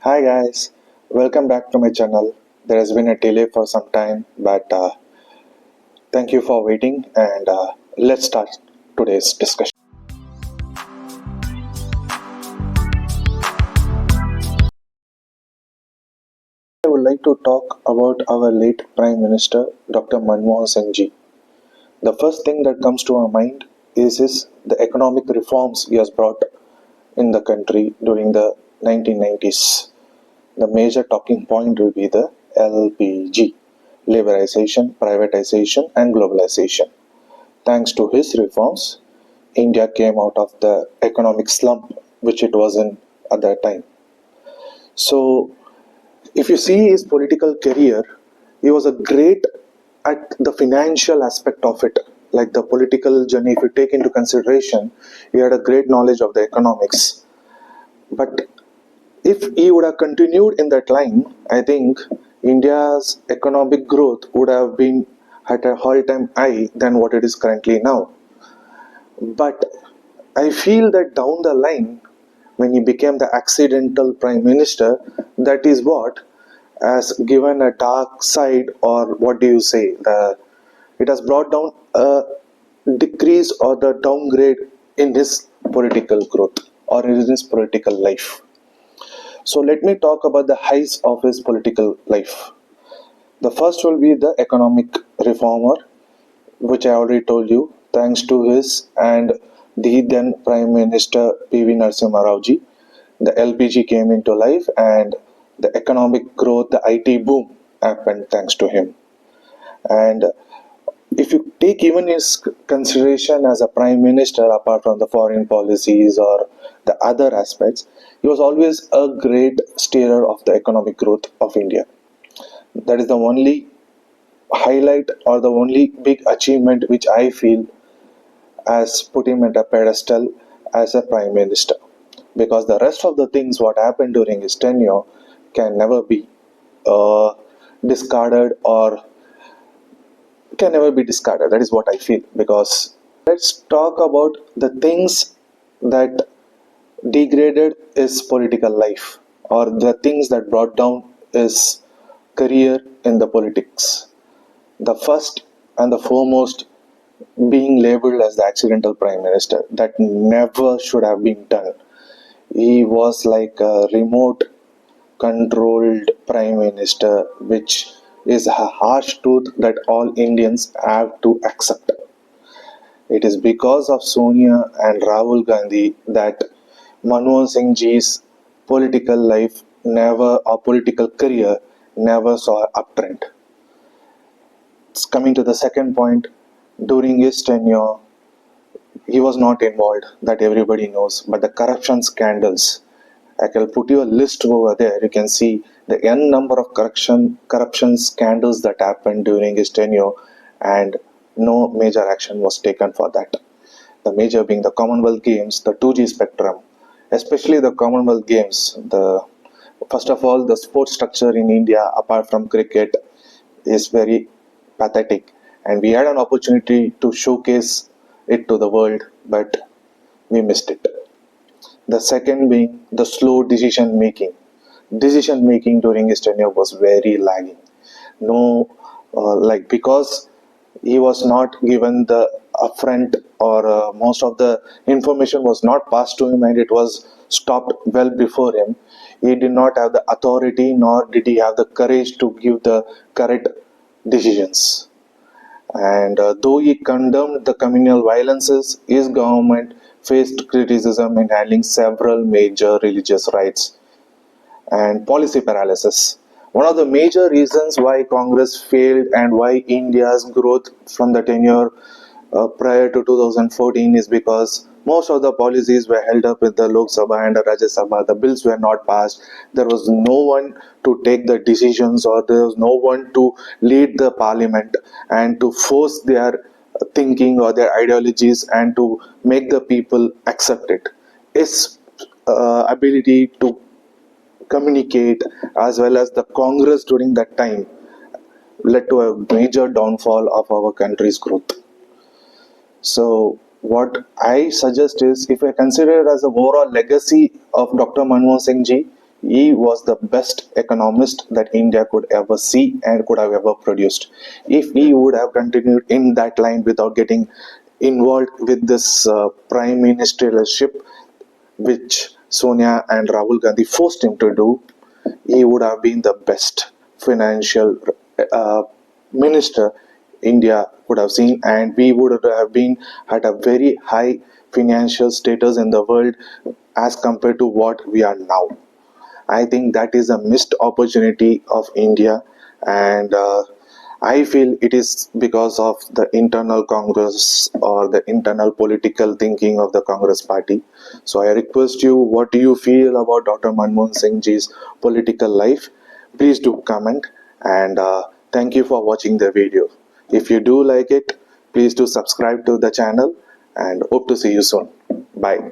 Hi guys, welcome back to my channel. There has been a delay for some time, but thank you for waiting and let's start today's discussion. I would like to talk about our late Prime Minister, Dr. Manmohan Singh ji. The first thing that comes to our mind is the economic reforms he has brought in the country during the 1990s. The major talking point will be the LPG, liberalization, privatization, and globalization. Thanks to his reforms, India came out of the economic slump which it was in at that time. So, if you see his political career, he was a great at the financial aspect of it. Like the political journey, if you take into consideration, he had a great knowledge of the economics. But if he would have continued in that line, I think India's economic growth would have been at a all-time high than what it is currently now. But I feel that down the line, when he became the accidental prime minister, that is what has given a dark side, or what do you say? It has brought down a decrease or the downgrade in his political growth or in his political life. So let me talk about the highs of his political life. The first will be the economic reformer, which I already told you, thanks to his and the then Prime Minister P.V. Narasimha Rao ji, the LPG came into life and the economic growth, the IT boom happened thanks to him. And if you take even his consideration as a Prime Minister, apart from the foreign policies or the other aspects, he was always a great steerer of the economic growth of India. That is the only highlight or the only big achievement which I feel has put him at a pedestal as a prime minister, because the rest of the things what happened during his tenure can never be uh, discarded, or can never be discarded. That is what I feel. Because let's talk about the things that degraded his political life, or the things that brought down his career in the politics. The first and the foremost being labeled as the accidental prime minister. That never should have been done. He was like a remote controlled prime minister, which is a harsh truth that all Indians have to accept. It is because of Sonia and Rahul Gandhi that Manmohan Singh ji's political life never, or political career never saw an uptrend. Coming to the second point, during his tenure, he was not involved, that everybody knows, but the corruption scandals, I can put you a list over there. You can see the n number of corruption scandals that happened during his tenure, and no major action was taken for that. The major being the Commonwealth Games, the 2G spectrum, especially the Commonwealth Games. The first of all, the sports structure in India, apart from cricket, is very pathetic, and we had an opportunity to showcase it to the world, but we missed it. The second being the slow decision making. Decision making during his tenure was very lagging. No, because he was not given the upfront, or most of the information was not passed to him and it was stopped well before him. He did not have the authority, nor did he have the courage to give the correct decisions. And though he condemned the communal violences, his government faced criticism in handling several major religious rights and policy paralysis. One of the major reasons why Congress failed and why India's growth from the tenure prior to 2014 is because most of the policies were held up with the Lok Sabha and the Rajya Sabha. The bills were not passed. There was no one to take the decisions, or there was no one to lead the parliament and to force their thinking or their ideologies and to make the people accept it. His ability to communicate, as well as the Congress during that time, led to a major downfall of our country's growth. So what I suggest is, if I consider it as a overall legacy of Dr. Manmohan Singh ji, He was the best economist that India could ever see and could have ever produced. If he would have continued in that line without getting involved with this prime ministership, which Sonia and Rahul Gandhi forced him to do, he would have been the best financial uh, minister India could have seen, and we would have been at a very high financial status in the world as compared to what we are now. I think that is a missed opportunity of India, and I feel it is because of the internal Congress or the internal political thinking of the Congress party. So I request you, what do you feel about Dr. Manmohan Singh ji's political life? Please do comment, and thank you for watching the video. If you do like it, please do subscribe to the channel, and hope to see you soon. Bye.